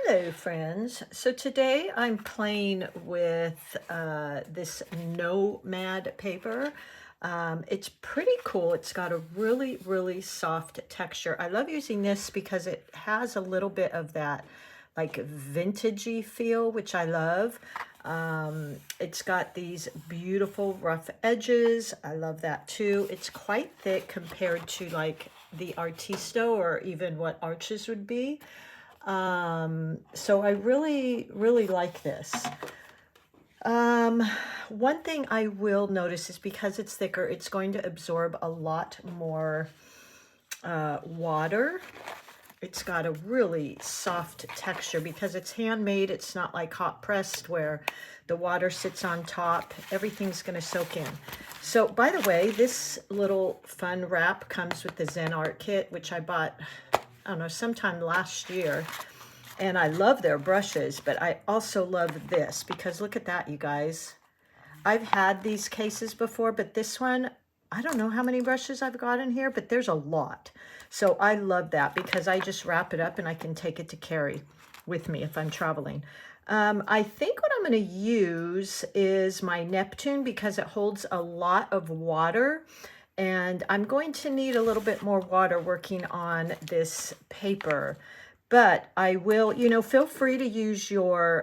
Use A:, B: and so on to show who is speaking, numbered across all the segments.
A: Hello friends. So today I'm playing with this Nomad paper. It's pretty cool. It's got a really soft texture. I love using this because it has a little bit of that like vintagey feel, which I love. It's got these beautiful rough edges. I love that too. It's quite thick compared to like the Artisto or even what Arches would be. So I really like this. One thing I will notice is because it's thicker, it's going to absorb a lot more water. It's got a really soft texture because it's handmade. It's not like hot pressed where the water sits on top. Everything's going to soak in. So by the way, this little fun wrap comes with the Zen Art Kit, which I bought, I don't know, sometime last year. And I love their brushes, but I also love this because look at that, you guys. I've had these cases before, but this one, I don't know how many brushes I've got in here, but there's a lot. So I love that because I just wrap it up and I can take it to carry with me if I'm traveling. I think what I'm going to use is my Neptune because it holds a lot of water. And I'm going to need a little bit more water working on this paper. But I will, feel free to use your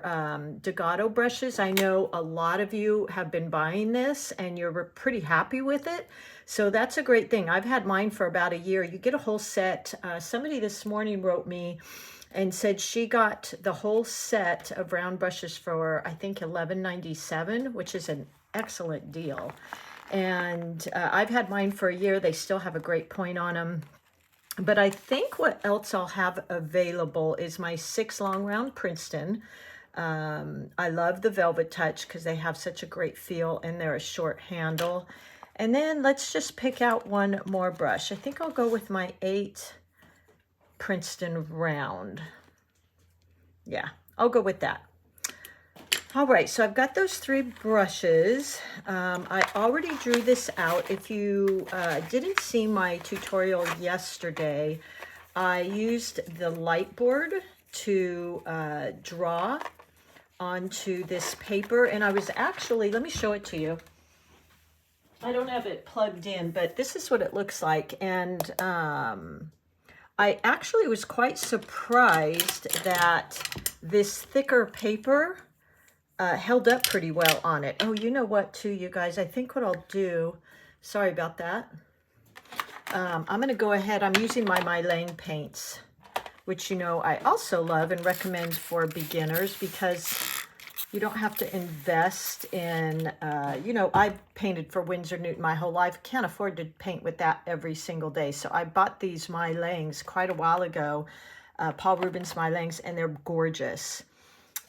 A: Degato brushes. I know a lot of you have been buying this and you're pretty happy with it. So that's a great thing. I've had mine for about a year. You get a whole set. Somebody this morning wrote me and said she got the whole set of round brushes for, I think, $11.97, which is an excellent deal. And I've had mine for a year. They still have a great point on them. But I think what else I'll have available is my 6 long round Princeton. I love the Velvetouch because they have such a great feel and they're a short handle. And then let's just pick out one more brush. I think I'll go with my 8 Princeton round. Yeah, I'll go with that. All right, so I've got those 3 brushes. I already drew this out. If you didn't see my tutorial yesterday, I used the light board to draw onto this paper. And I was actually, let me show it to you. I don't have it plugged in, but this is what it looks like. And I actually was quite surprised that this thicker paper held up pretty well on it. Oh, you know what too, you guys? I think what I'll do, sorry about that. I'm going to go ahead, I'm using my MeiLang paints, which I also love and recommend for beginners because you don't have to invest in, I've painted for Winsor Newton my whole life. Can't afford to paint with that every single day. So I bought these MeiLangs quite a while ago, Paul Rubens MeiLangs, and they're gorgeous.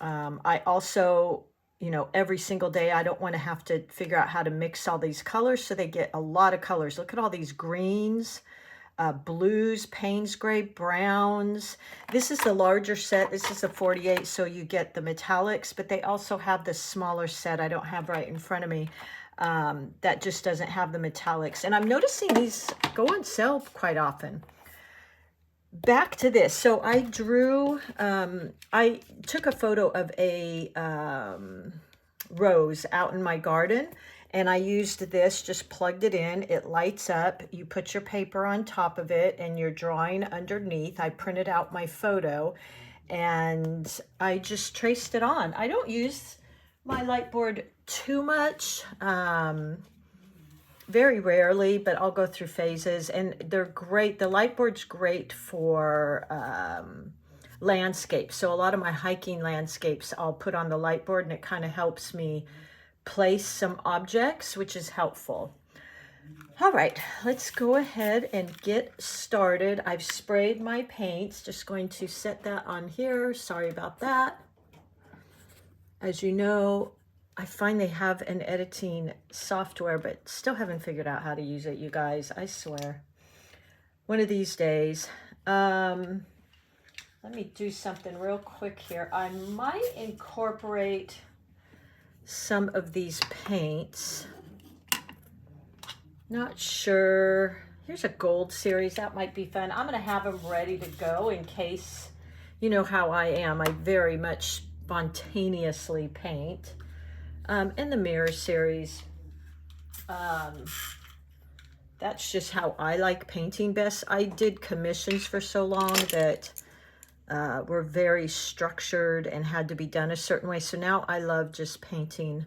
A: I also, every single day, I don't want to have to figure out how to mix all these colors. So they get a lot of colors. Look at all these greens, blues, Payne's gray, browns. This is the larger set. This is a 48. So you get the metallics, but they also have the smaller set I don't have right in front of me. That just doesn't have the metallics. And I'm noticing these go on sale quite often. Back to this. So I drew, I took a photo of a rose out in my garden and I used this, just plugged it in. It lights up. You put your paper on top of it and you're drawing underneath. I printed out my photo and I just traced it on. I don't use my light board too much. Very rarely, but I'll go through phases, and they're great. The light board's great for landscapes. So a lot of my hiking landscapes I'll put on the light board, and it kind of helps me place some objects, which is helpful. All right, let's go ahead and get started. I've sprayed my paints. Just going to set that on here. Sorry about that. As you know, I find they have an editing software, but still haven't figured out how to use it, you guys. I swear. One of these days. Let me do something real quick here. I might incorporate some of these paints. Not sure. Here's a gold series. That might be fun. I'm going to have them ready to go in case You know how I am. I very much spontaneously paint. In the Mirror series, that's just how I like painting best. I did commissions for so long that were very structured and had to be done a certain way. So now I love just painting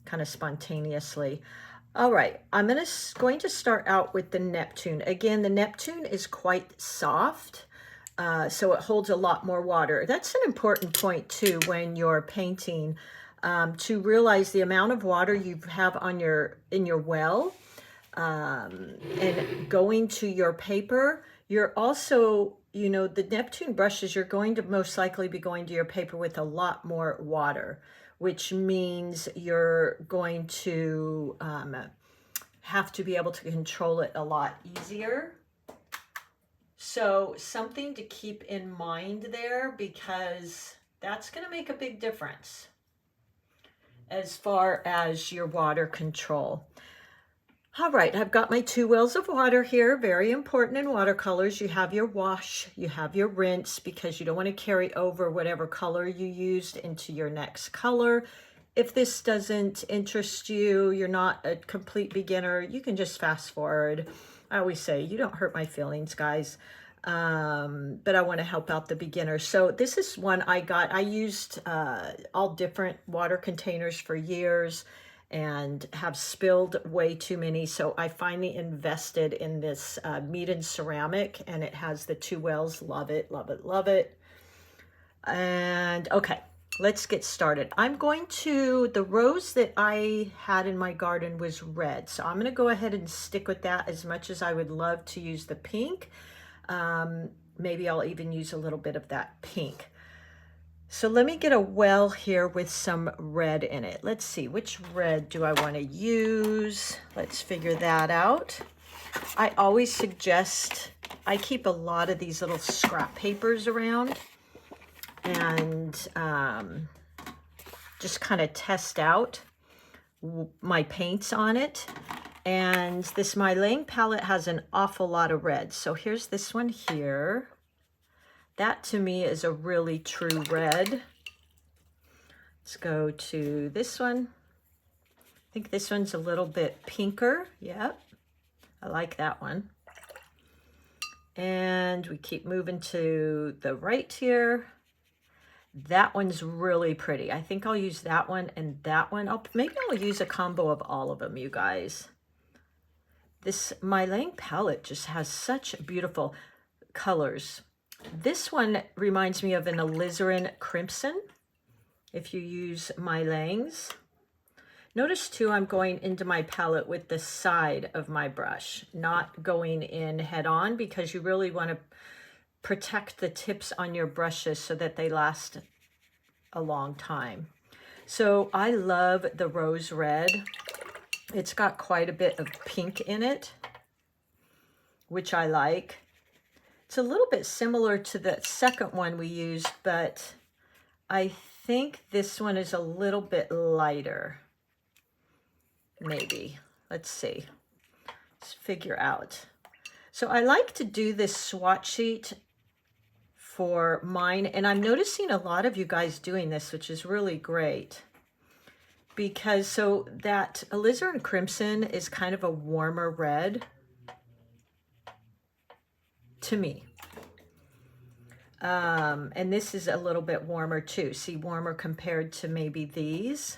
A: kind of spontaneously. All right, I'm going to start out with the Neptune. Again, the Neptune is quite soft, so it holds a lot more water. That's an important point too when you're painting, to realize the amount of water you have on in your well, and going to your paper. You're also, you know, the Neptune brushes, you're going to most likely be going to your paper with a lot more water, which means you're going to have to be able to control it a lot easier. So something to keep in mind there, because that's going to make a big difference as far as your water control. All right, I've got my 2 wells of water here. Very important in watercolors. You have your wash, you have your rinse, because you don't want to carry over whatever color you used into your next color. If this doesn't interest you, you're not a complete beginner, you can just fast forward. I always say, you don't hurt my feelings, guys. But I want to help out the beginners. So this is one I got. I used all different water containers for years and have spilled way too many. So I finally invested in this MEEDEN ceramic, and it has the 2 wells. Love it, love it, love it. And okay, let's get started. The rose that I had in my garden was red. So I'm gonna go ahead and stick with that, as much as I would love to use the pink. Maybe I'll even use a little bit of that pink. So let me get a well here with some red in it. Let's see, which red do I want to use? Let's figure that out. I always suggest, I keep a lot of these little scrap papers around, and just kind of test out my paints on it. And this MeiLang palette has an awful lot of red. So here's this one here. That to me is a really true red. Let's go to this one. I think this one's a little bit pinker. Yep, I like that one. And we keep moving to the right here. That one's really pretty. I think I'll use that one and that one. Maybe I'll use a combo of all of them, you guys. This MeiLang palette just has such beautiful colors. This one reminds me of an alizarin crimson, if you use MeiLang's. Notice too, I'm going into my palette with the side of my brush, not going in head on, because you really want to protect the tips on your brushes so that they last a long time. So I love the rose red. It's got quite a bit of pink in it, which I like. It's a little bit similar to the second one we used, but I think this one is a little bit lighter. Maybe. Let's see. Let's figure out. So I like to do this swatch sheet for mine, and I'm noticing a lot of you guys doing this, which is really great. Because so that alizarin crimson is kind of a warmer red to me. And this is a little bit warmer too. See, warmer compared to maybe these.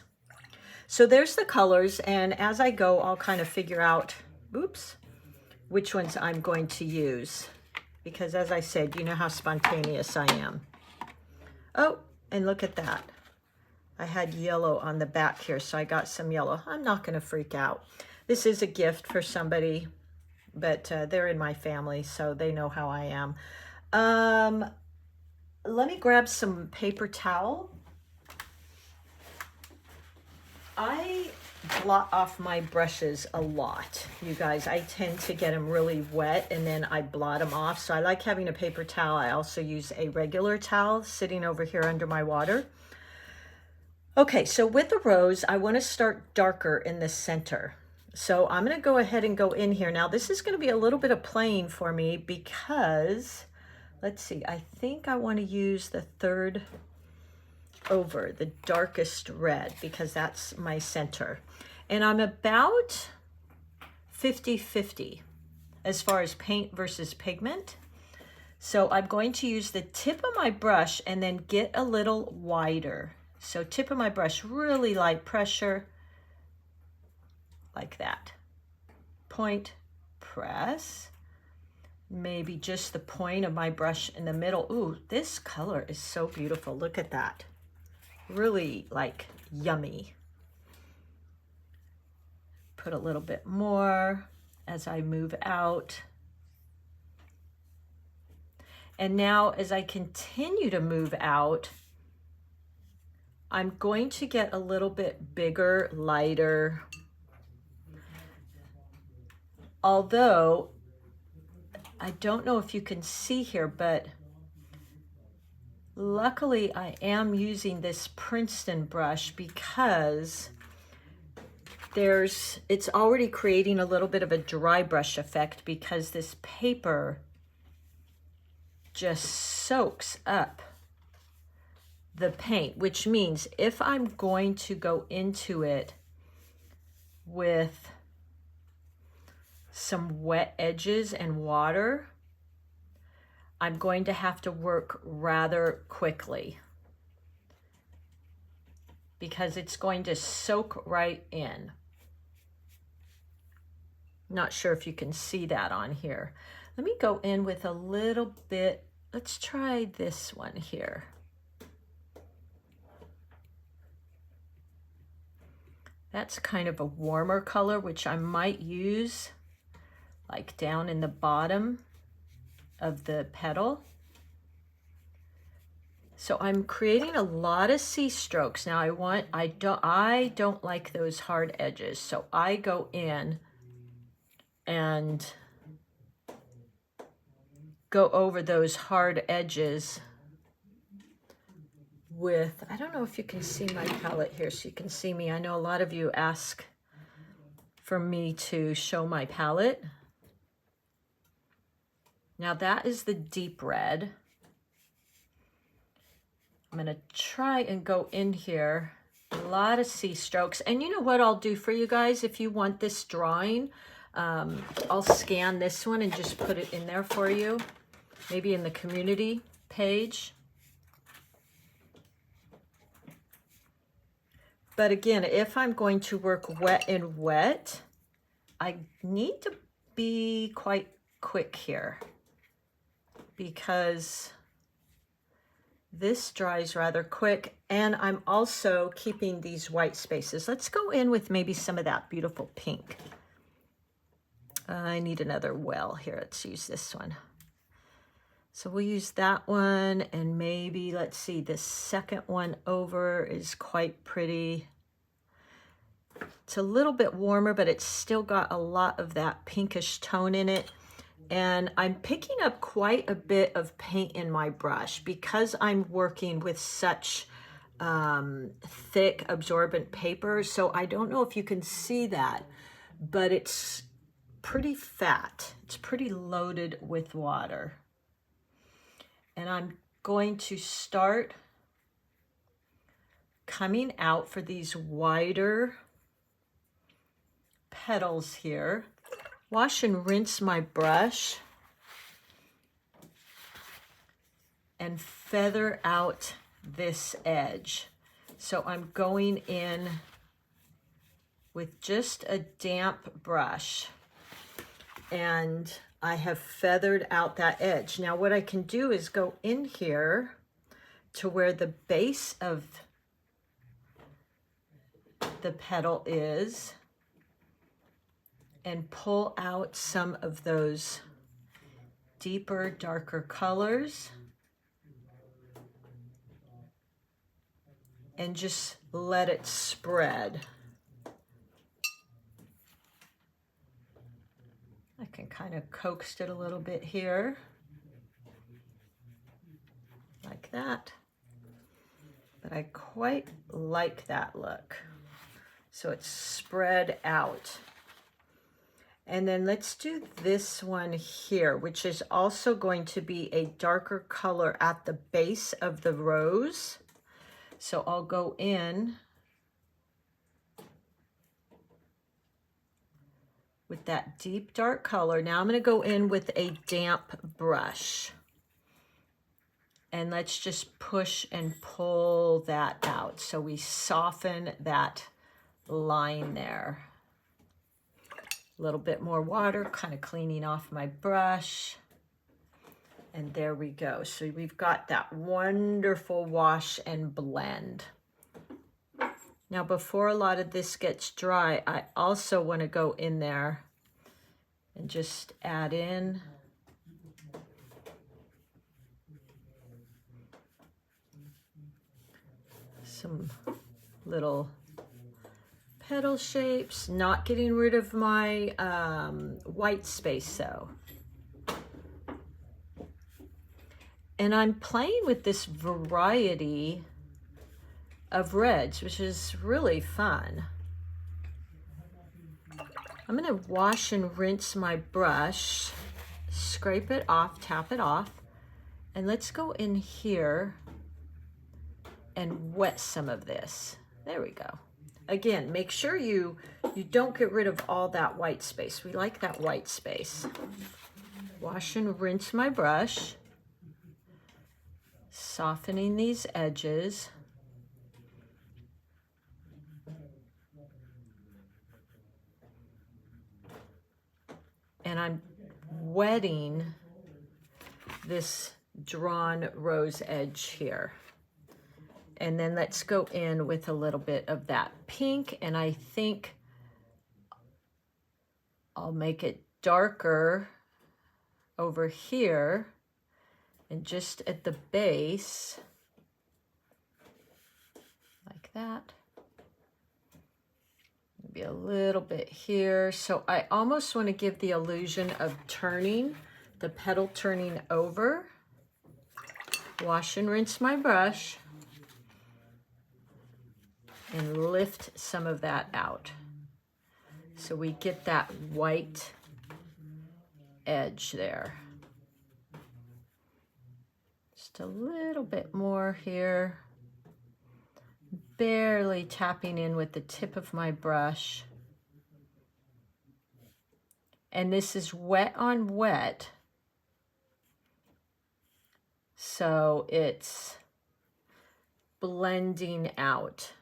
A: So there's the colors, and as I go, I'll kind of figure out, oops, which ones I'm going to use. Because as I said, you know how spontaneous I am. Oh, and look at that. I had yellow on the back here, so I got some yellow. I'm not going to freak out. This is a gift for somebody, but they're in my family, so they know how I am. Let me grab some paper towel. I blot off my brushes a lot, you guys. I tend to get them really wet and then I blot them off. So I like having a paper towel. I also use a regular towel sitting over here under my water. Okay, so with the rose, I want to start darker in the center. So I'm going to go ahead and go in here. Now this is going to be a little bit of playing for me because let's see, I think I want to use the third over, the darkest red, because that's my center. And I'm about 50-50 as far as paint versus pigment. So I'm going to use the tip of my brush and then get a little wider. So tip of my brush, really light pressure, like that. Point, press, maybe just the point of my brush in the middle. Ooh, this color is so beautiful. Look at that. Really like yummy. Put a little bit more as I move out. And now as I continue to move out, I'm going to get a little bit bigger, lighter. Although, I don't know if you can see here, but luckily I am using this Princeton brush because it's already creating a little bit of a dry brush effect because this paper just soaks up the paint, which means if I'm going to go into it with some wet edges and water, I'm going to have to work rather quickly because it's going to soak right in. Not sure if you can see that on here. Let me go in with a little bit. Let's try this one here. That's kind of a warmer color, which I might use like down in the bottom of the petal. So I'm creating a lot of C strokes. Now I don't like those hard edges. So I go in and go over those hard edges with, I don't know if you can see my palette here so you can see me. I know a lot of you ask for me to show my palette. Now that is the deep red. I'm gonna try and go in here, a lot of C strokes. And you know what I'll do for you guys, if you want this drawing, I'll scan this one and just put it in there for you, maybe in the community page. But again, if I'm going to work wet and wet, I need to be quite quick here because this dries rather quick, and I'm also keeping these white spaces. Let's go in with maybe some of that beautiful pink. I need another well here. Let's use this one. So we'll use that one, and maybe, let's see, this second one over is quite pretty. It's a little bit warmer, but it's still got a lot of that pinkish tone in it. And I'm picking up quite a bit of paint in my brush because I'm working with such thick absorbent paper. So I don't know if you can see that, but it's pretty fat. It's pretty loaded with water. And I'm going to start coming out for these wider petals here. Wash and rinse my brush and feather out this edge. So I'm going in with just a damp brush and I have feathered out that edge. Now what I can do is go in here to where the base of the petal is and pull out some of those deeper, darker colors and just let it spread. I can kind of coax it a little bit here, like that. But I quite like that look. So it's spread out. And then let's do this one here, which is also going to be a darker color at the base of the rose. So I'll go in with that deep dark color. Now I'm going to go in with a damp brush. And let's just push and pull that out. So we soften that line there. A little bit more water, kind of cleaning off my brush. And there we go. So we've got that wonderful wash and blend. Now, before a lot of this gets dry, I also want to go in there and just add in some little petal shapes, not getting rid of my white space though. And I'm playing with this variety of reds, which is really fun. I'm going to wash and rinse my brush, scrape it off, tap it off, and let's go in here and wet some of this. There we go. Again, make sure you don't get rid of all that white space. We like that white space. Wash and rinse my brush, softening these edges. And I'm wetting this drawn rose edge here. And then let's go in with a little bit of that pink, and I think I'll make it darker over here and just at the base, like that. Maybe a little bit here. So I almost want to give the illusion of turning, the petal turning over. Wash and rinse my brush and lift some of that out. So we get that white edge there. Just a little bit more here. Barely tapping in with the tip of my brush. And this is wet on wet. So it's blending out.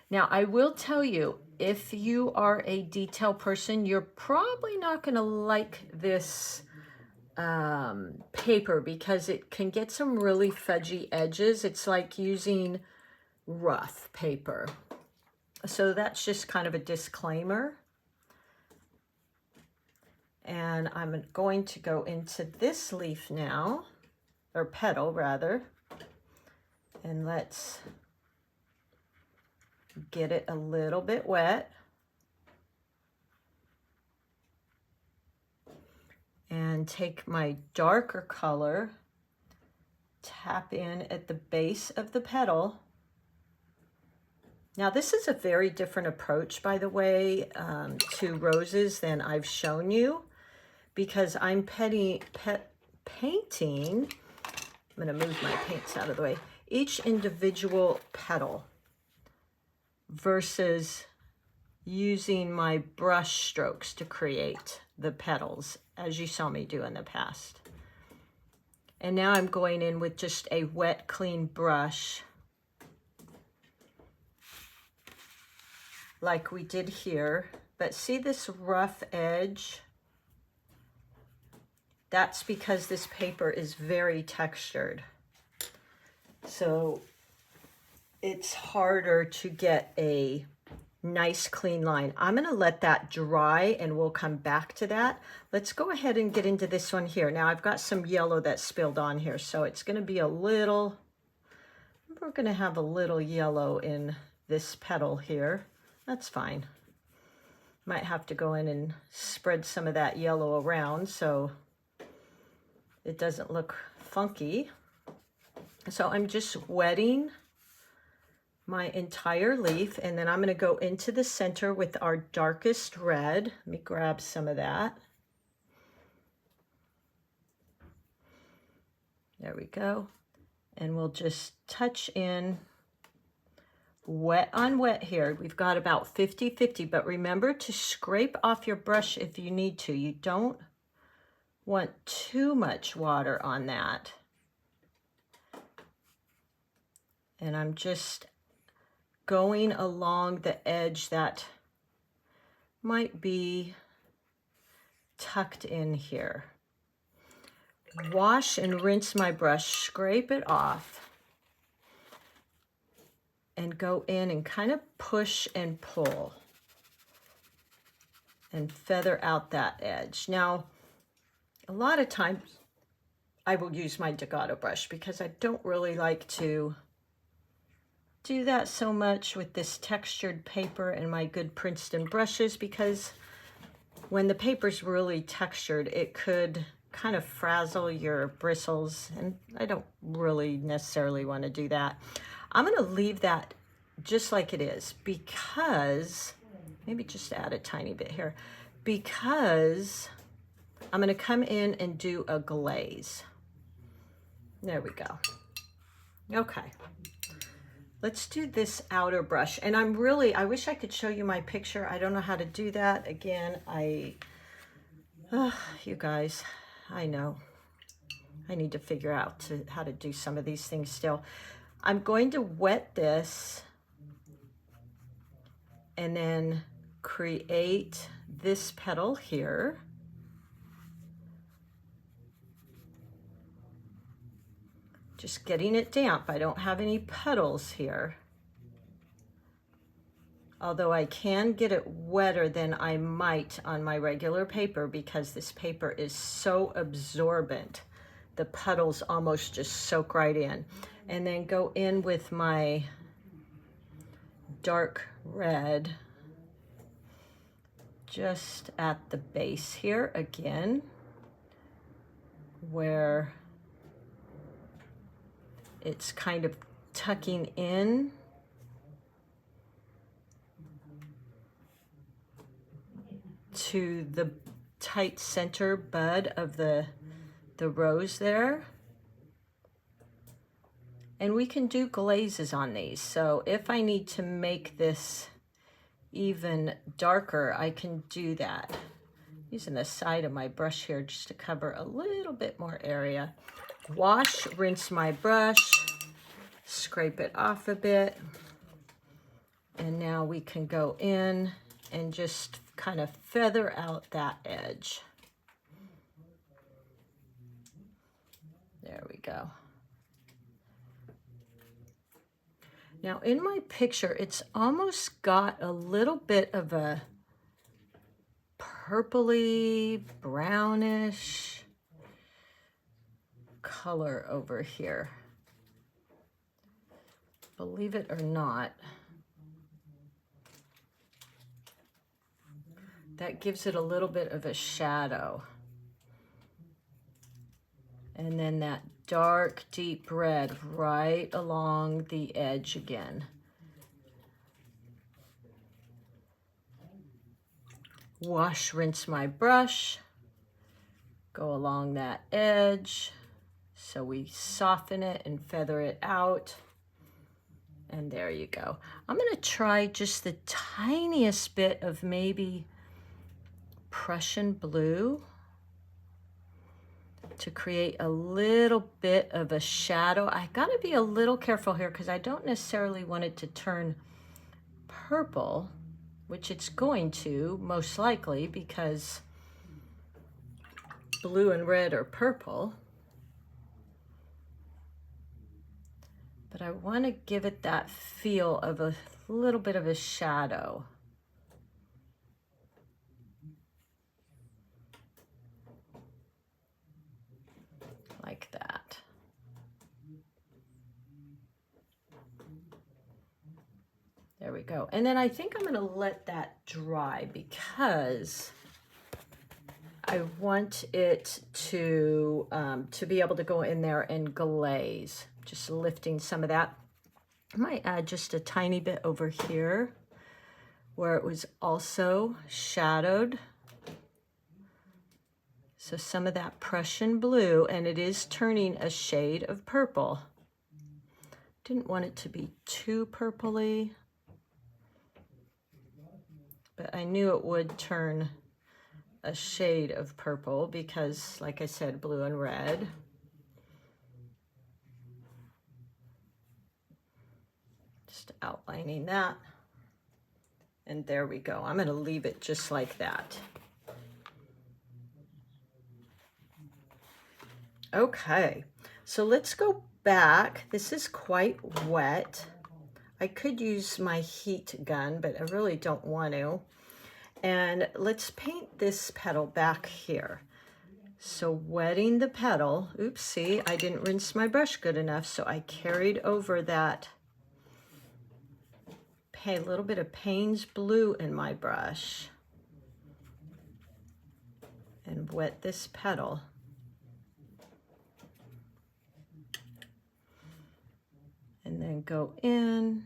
A: Now, I will tell you, if you are a detail person, you're probably not going to like this paper because it can get some really fudgy edges. It's like using rough paper. So that's just kind of a disclaimer. And I'm going to go into this leaf now, or petal rather, and let's get it a little bit wet. And take my darker color, tap in at the base of the petal. Now this is a very different approach, by the way, to roses than I've shown you, because I'm painting, I'm gonna move my paints out of the way, each individual petal versus using my brush strokes to create the petals, as you saw me do in the past. And now I'm going in with just a wet, clean brush, like we did here. But see this rough edge? That's because this paper is very textured. So it's harder to get a nice clean line. I'm going to let that dry and we'll come back to that. Let's go ahead and get into this one here. Now I've got some yellow that spilled on here, so it's going to be a little, we're going to have a little yellow in this petal here. That's fine. Might have to go in and spread some of that yellow around so it doesn't look funky. So I'm just wetting my entire leaf, and then I'm going to go into the center with our darkest red. Let me grab some of that. There we go. And we'll just touch in wet on wet here. We've got about 50-50, but remember to scrape off your brush if you need to. You don't want too much water on that. And I'm just going along the edge that might be tucked in here. Wash and rinse my brush, scrape it off, and go in and kind of push and pull and feather out that edge. Now, a lot of times I will use my Degato brush because I don't really like to do that so much with this textured paper and my good Princeton brushes, because when the paper's really textured, it could kind of frazzle your bristles, and I don't really necessarily want to do that. I'm going to leave that just like it is, because maybe just add a tiny bit here, because I'm going to come in and do a glaze. There we go. Okay. Let's do this outer brush. And I wish I could show you my picture. I don't know how to do that. Again, you guys, I know. I need to figure out how to do some of these things still. I'm going to wet this and then create this petal here. Just getting it damp. I don't have any petals here. Although I can get it wetter than I might on my regular paper, because this paper is so absorbent. The petals almost just soak right in. And then go in with my dark red just at the base here again, where it's kind of tucking in. To the tight center bud of the rose there. And we can do glazes on these. So if I need to make this even darker, I can do that. Using the side of my brush here just to cover a little bit more area. Wash, rinse my brush, scrape it off a bit. And now we can go in and just kind of feather out that edge. There we go. Now in my picture, it's almost got a little bit of a purpley, brownish color over here. Believe it or not, that gives it a little bit of a shadow. And then that dark, deep red right along the edge again. Wash, rinse my brush, go along that edge so we soften it and feather it out. And there you go. I'm going to try just the tiniest bit of maybe Prussian blue to create a little bit of a shadow. I got to be a little careful here because I don't necessarily want it to turn purple, which it's going to most likely because blue and red are purple. But I want to give it that feel of a little bit of a shadow. Like that. There we go. And then I think I'm going to let that dry because I want it to be able to go in there and glaze. Just lifting some of that. I might add just a tiny bit over here where it was also shadowed. So some of that Prussian blue, and it is turning a shade of purple. Didn't want it to be too purpley, but I knew it would turn a shade of purple because, like I said, blue and red. Just outlining that. And there we go. I'm going to leave it just like that. Okay, so let's go back. This is quite wet. I could use my heat gun, but I really don't want to. And let's paint this petal back here. So wetting the petal, oops, see, I didn't rinse my brush good enough, so I carried over that a little bit of Payne's blue in my brush and wet this petal. And then go in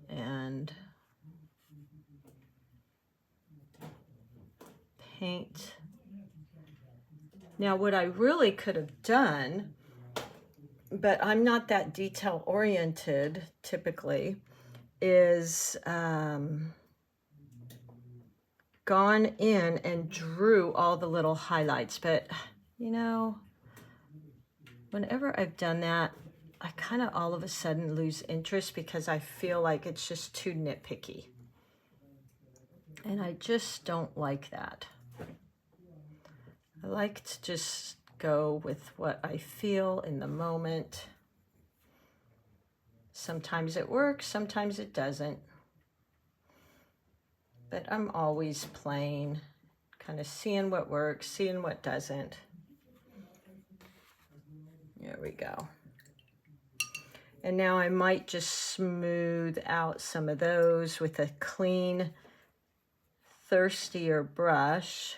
A: and paint. Now what I really could have done, but I'm not that detail oriented typically, is gone in and drew all the little highlights. But you know, whenever I've done that, I kind of all of a sudden lose interest because I feel like it's just too nitpicky. And I just don't like that. I like to just go with what I feel in the moment. Sometimes it works, sometimes it doesn't. But I'm always playing, kind of seeing what works, seeing what doesn't. There we go. And now I might just smooth out some of those with a clean, thirstier brush.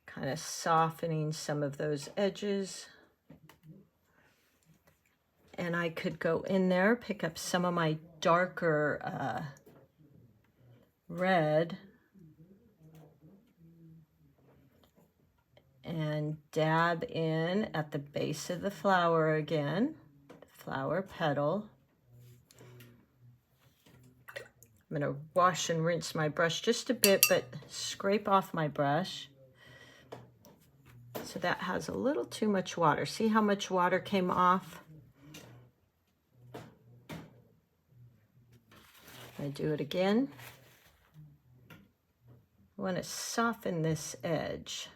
A: Kind of softening some of those edges. And I could go in there, pick up some of my darker red and dab in at the base of the flower again, the flower petal. I'm going to wash and rinse my brush just a bit, but scrape off my brush. So that has a little too much water. See how much water came off? I do it again. I want to soften this edge.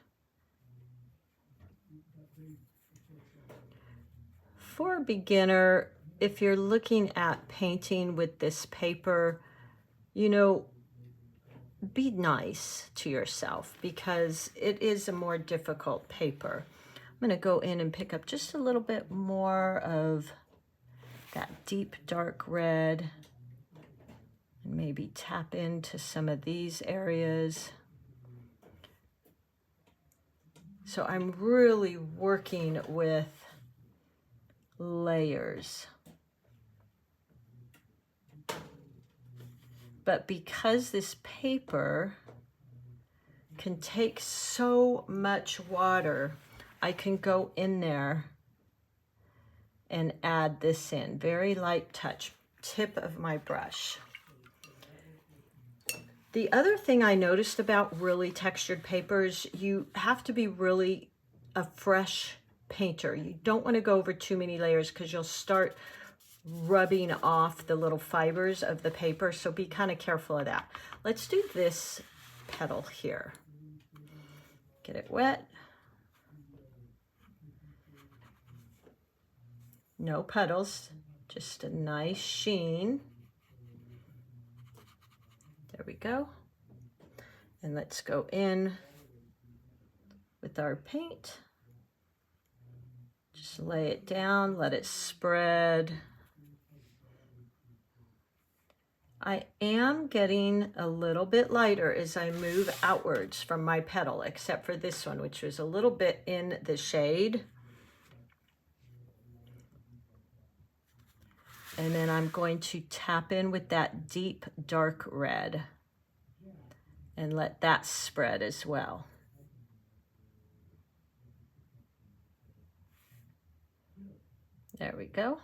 A: For a beginner, if you're looking at painting with this paper, you know, be nice to yourself because it is a more difficult paper. I'm going to go in and pick up just a little bit more of that deep dark red and maybe tap into some of these areas. So I'm really working with layers. But because this paper can take so much water, I can go in there and add this in. Very light touch, tip of my brush. The other thing I noticed about really textured papers, you have to be really a fresh painter. You don't want to go over too many layers because you'll start rubbing off the little fibers of the paper, so be kind of careful of that. Let's do this petal here. Get it wet. No petals, just a nice sheen. There we go. And let's go in with our paint. Just lay it down, let it spread. I am getting a little bit lighter as I move outwards from my petal, except for this one, which was a little bit in the shade. And then I'm going to tap in with that deep dark red and let that spread as well. There we go.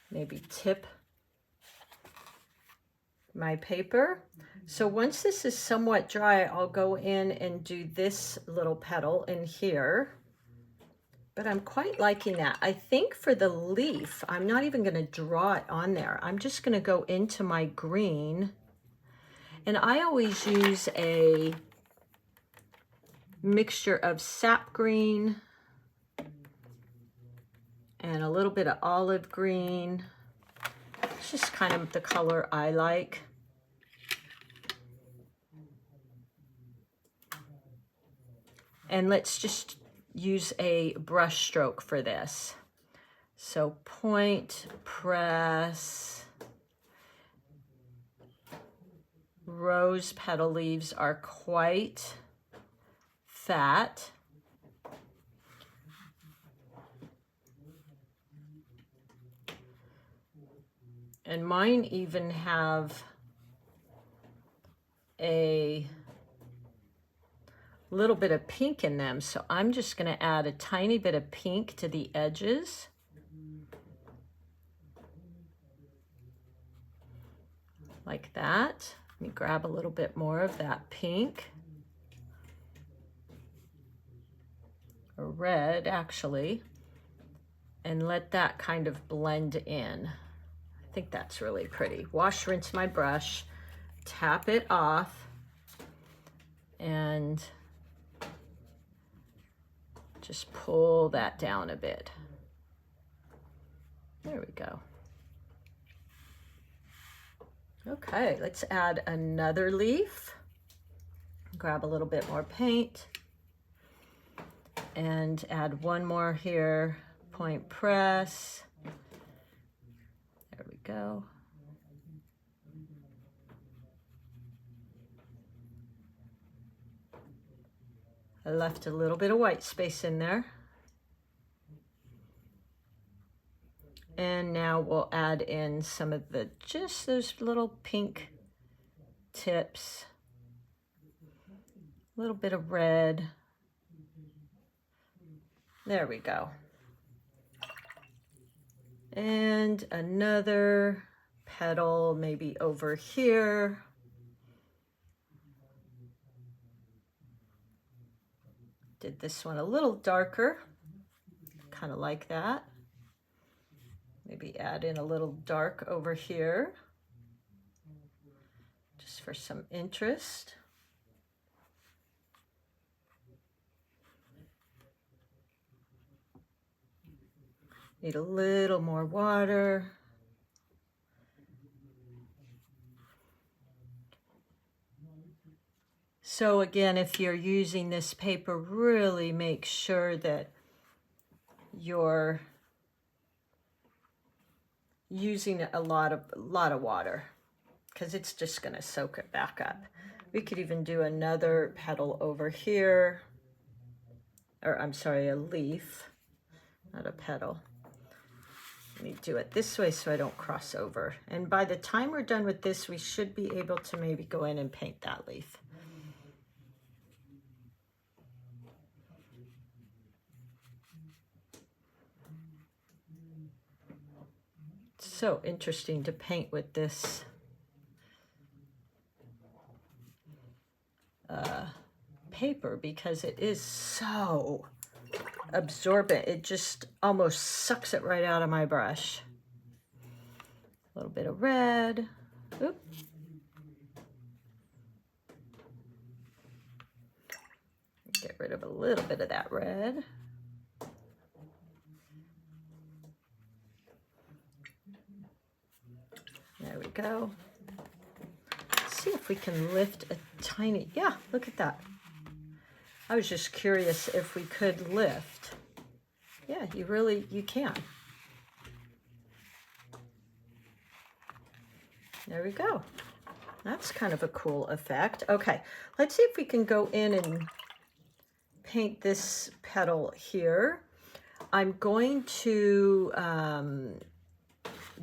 A: Maybe tip my paper. So once this is somewhat dry, I'll go in and do this little petal in here. But I'm quite liking that. I think for the leaf, I'm not even going to draw it on there. I'm just going to go into my green. And I always use a mixture of sap green and a little bit of olive green. It's just kind of the color I like. And let's just use a brush stroke for this. So point, press. Rose petal leaves are quite fat. And mine even have a little bit of pink in them. So I'm just going to add a tiny bit of pink to the edges. Like that. Let me grab a little bit more of that pink. Or red, actually. And let that kind of blend in. I think that's really pretty. Wash, rinse my brush, tap it off, and just pull that down a bit. There we go. Okay, let's add another leaf. Grab a little bit more paint and add one more here. Point press. There we go. I left a little bit of white space in there. And now we'll add in some of the, just those little pink tips. A little bit of red. There we go. And another petal maybe over here. Did this one a little darker, kind of like that. Maybe add in a little dark over here, just for some interest. Need a little more water. So again, if you're using this paper, really make sure that you're using a lot of water, because it's just going to soak it back up. We could even do another petal over here, or I'm sorry, a leaf, not a petal. Let me do it this way so I don't cross over. And by the time we're done with this, we should be able to maybe go in and paint that leaf. So interesting to paint with this paper, because it is so absorbent. It just almost sucks it right out of my brush. A little bit of red. Oop. Get rid of a little bit of that red. There we go. Let's see if we can lift a tiny, yeah, look at that. I was just curious if we could lift. Yeah, you can. There we go. That's kind of a cool effect. Okay, let's see if we can go in and paint this petal here. I'm going to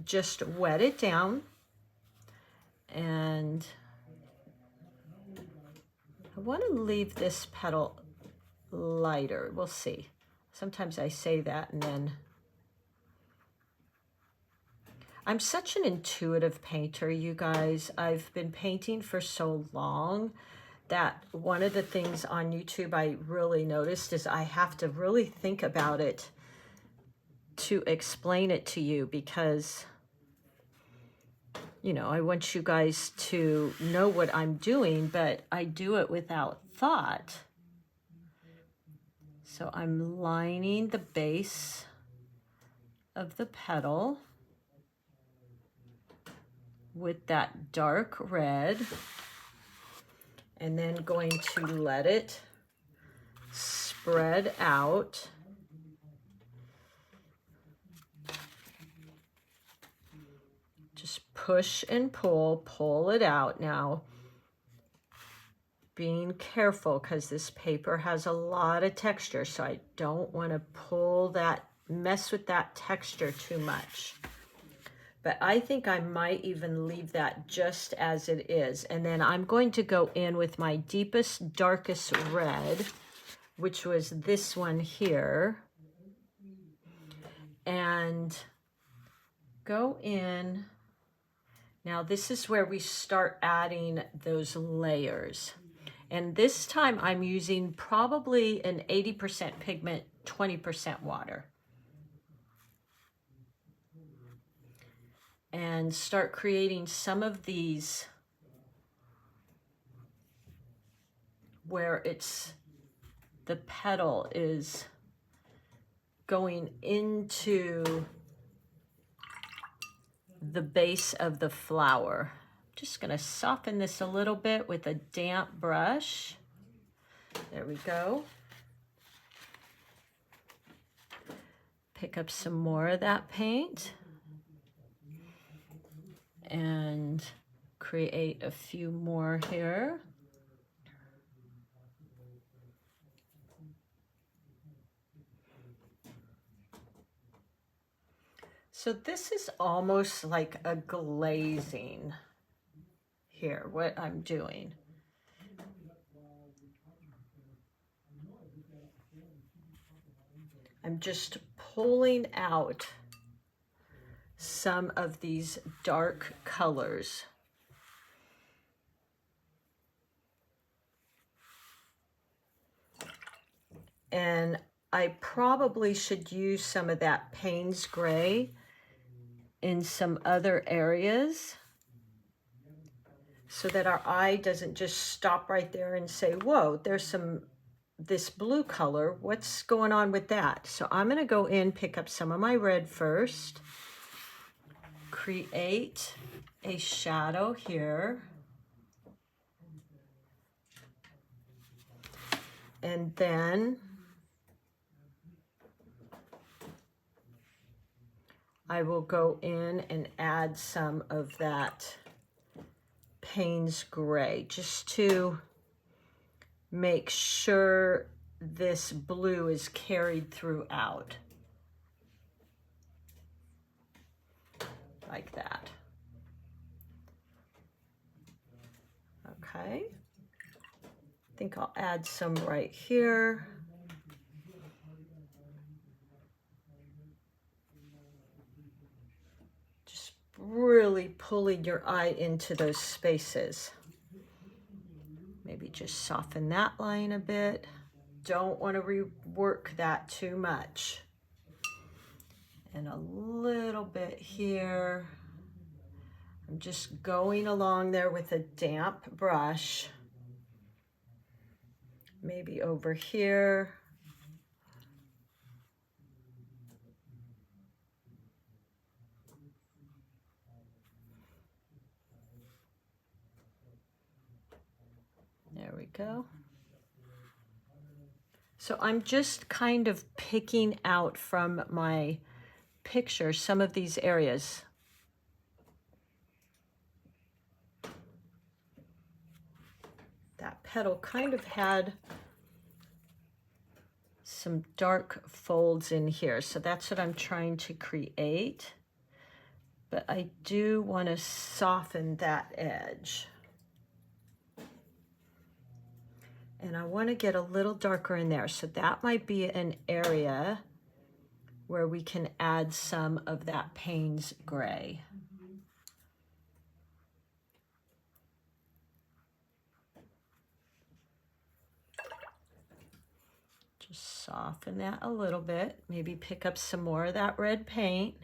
A: just wet it down, and I want to leave this petal lighter. We'll see. Sometimes I say that and then I'm such an intuitive painter, you guys. I've been painting for so long that one of the things on YouTube I really noticed is I have to really think about it to explain it to you, because, you know, I want you guys to know what I'm doing, but I do it without thought. So I'm lining the base of the petal with that dark red, and then going to let it spread out. Just push and pull it out. Now, being careful because this paper has a lot of texture, so I don't want to mess with that texture too much. But I think I might even leave that just as it is. And then I'm going to go in with my deepest, darkest red, which was this one here. And go in. Now this is where we start adding those layers. And this time I'm using probably an 80% pigment, 20% water. And start creating some of these where the petal is going into the base of the flower. I'm just going to soften this a little bit with a damp brush. There we go. Pick up some more of that paint and create a few more here. So this is almost like a glazing here, what I'm doing. I'm just pulling out some of these dark colors. And I probably should use some of that Payne's gray in some other areas so that our eye doesn't just stop right there and say, whoa, there's this blue color, what's going on with that? So I'm going to go in, pick up some of my red first, create a shadow here, and then I will go in and add some of that Payne's gray just to make sure this blue is carried throughout. Like that. Okay. I think I'll add some right here. Just really pulling your eye into those spaces. Maybe just soften that line a bit. Don't want to rework that too much. And a little bit here. I'm just going along there with a damp brush. Maybe over here. There we go. So I'm just kind of picking out from my picture some of these areas. That petal kind of had some dark folds in here, so that's what I'm trying to create. But I do want to soften that edge. And I want to get a little darker in there, so that might be an area where we can add some of that Payne's gray. Just soften that a little bit, maybe pick up some more of that red paint.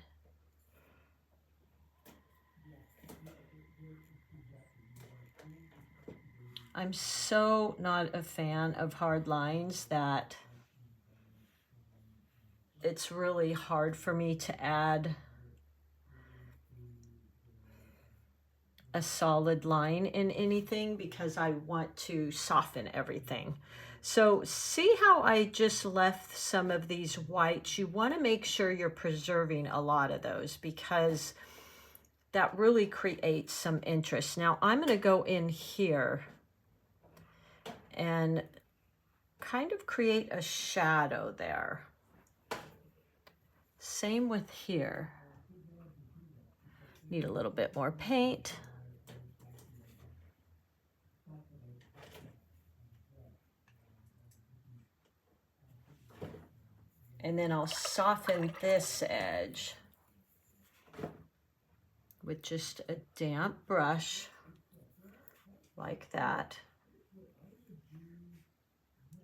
A: I'm so not a fan of hard lines that it's really hard for me to add a solid line in anything because I want to soften everything. So see how I just left some of these whites? You want to make sure you're preserving a lot of those because that really creates some interest. Now I'm going to go in here and kind of create a shadow there. Same with here. Need a little bit more paint. And then I'll soften this edge with just a damp brush like that.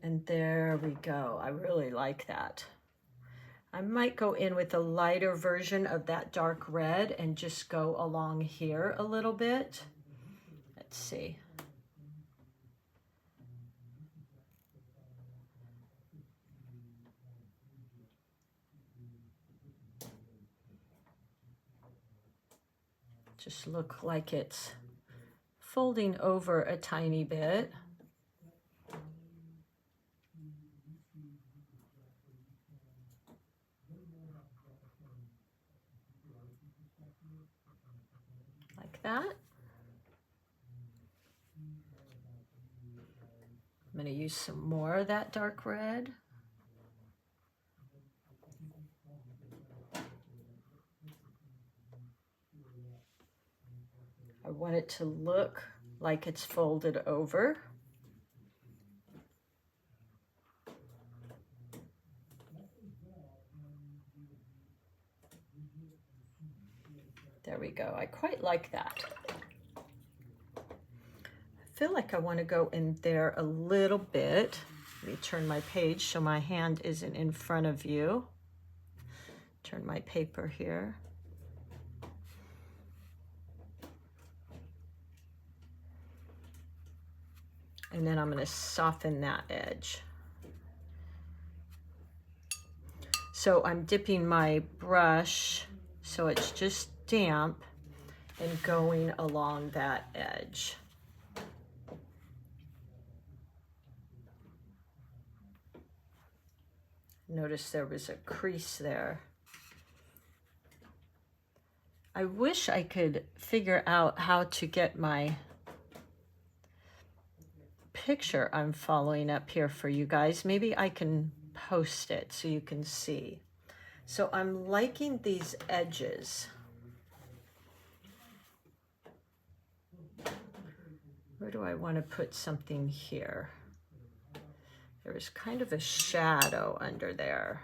A: And there we go. I really like that. I might go in with a lighter version of that dark red and just go along here a little bit. Let's see. Just look like it's folding over a tiny bit. Like that. I'm going to use some more of that dark red. I want it to look like it's folded over. There we go. I quite like that. I feel like I want to go in there a little bit. Let me turn my page so my hand isn't in front of you. Turn my paper here. And then I'm going to soften that edge. So I'm dipping my brush so it's just damp and going along that edge. Notice there was a crease there. I wish I could figure out how to get my picture I'm following up here for you guys. Maybe I can post it so you can see. So I'm liking these edges. Where do I want to put something here? There's kind of a shadow under there.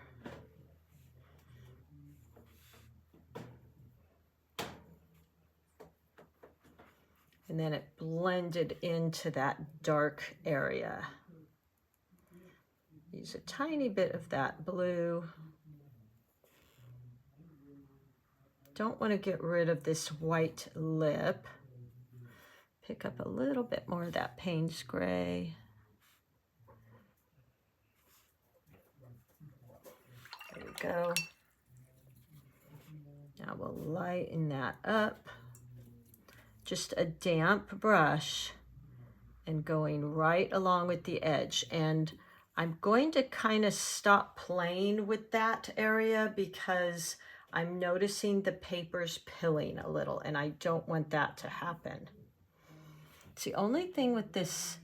A: And then it blended into that dark area. Use a tiny bit of that blue. Don't want to get rid of this white lip. Pick up a little bit more of that Payne's gray. There we go. Now we'll lighten that up. Just a damp brush and going right along with the edge. And I'm going to kind of stop playing with that area because I'm noticing the paper's pilling a little, and I don't want that to happen. It's the only thing with this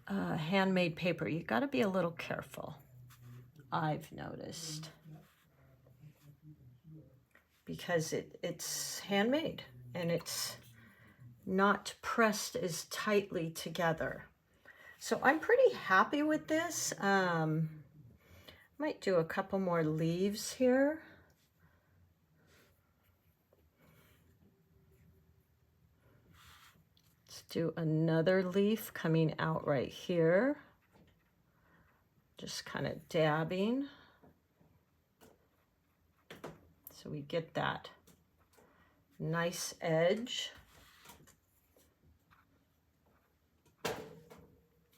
A: handmade paper, you got to be a little careful, I've noticed, because it's handmade and it's not pressed as tightly together. So I'm pretty happy with this. Might do a couple more leaves here. Let's do another leaf coming out right here. Just kind of dabbing. So we get that nice edge.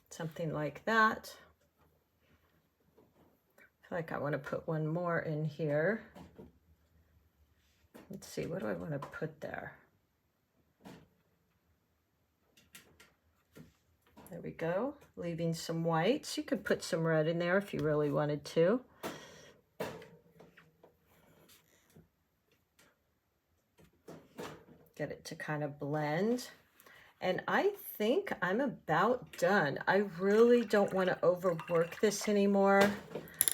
A: Something like that. I feel like I want to put one more in here. Let's see, what do I want to put there? There we go, leaving some whites. You could put some red in there if you really wanted to. Get it to kind of blend. And I think I'm about done. I really don't want to overwork this anymore.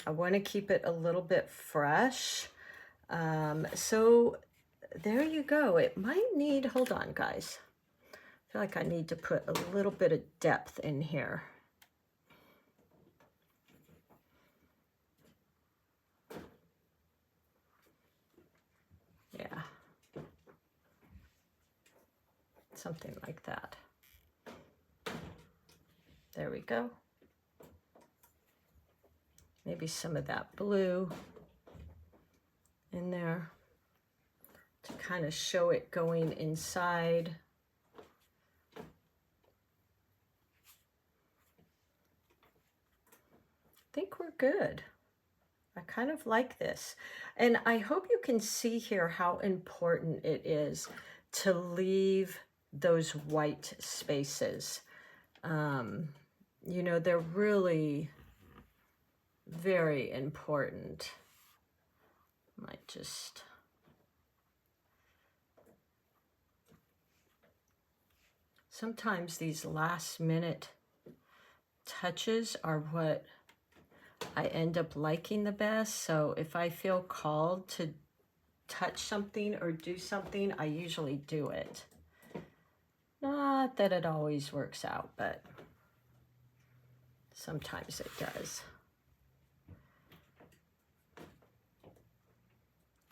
A: I want to keep it a little bit fresh. So there you go. It might need, hold on guys. I feel like I need to put a little bit of depth in here. Yeah. Something like that. There we go. Maybe some of that blue in there to kind of show it going inside. I think we're good. I kind of like this. And I hope you can see here how important it is to leave those white spaces. You know, they're really very important. Might just sometimes these last minute touches are what I end up liking the best. So if I feel called to touch something or do something, I usually do it. Not that it always works out, but sometimes it does.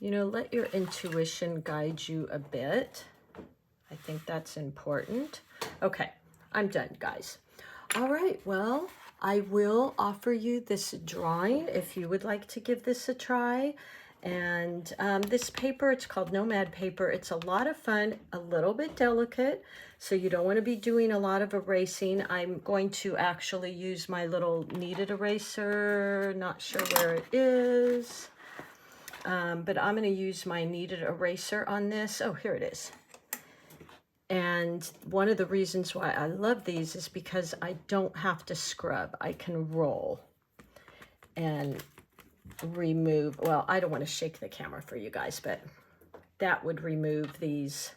A: You know, let your intuition guide you a bit. I think that's important. Okay, I'm done, guys. All right, well, I will offer you this drawing if you would like to give this a try. And this paper, it's called Nomad paper. It's a lot of fun, a little bit delicate, so you don't want to be doing a lot of erasing. I'm going to actually use my little kneaded eraser, not sure where it is, but I'm going to use my kneaded eraser on this. Oh, here it is. And one of the reasons why I love these is because I don't have to scrub. I can roll and remove, well, I don't want to shake the camera for you guys, but that would remove these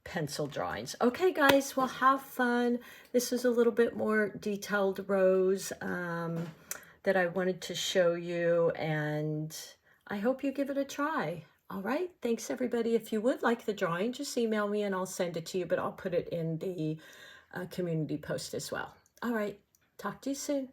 A: pencil drawings. Okay, guys, well, have fun. This is a little bit more detailed rose that I wanted to show you, and I hope you give it a try. All right, thanks everybody. If you would like the drawing, just email me and I'll send it to you, but I'll put it in the community post as well. All right, talk to you soon.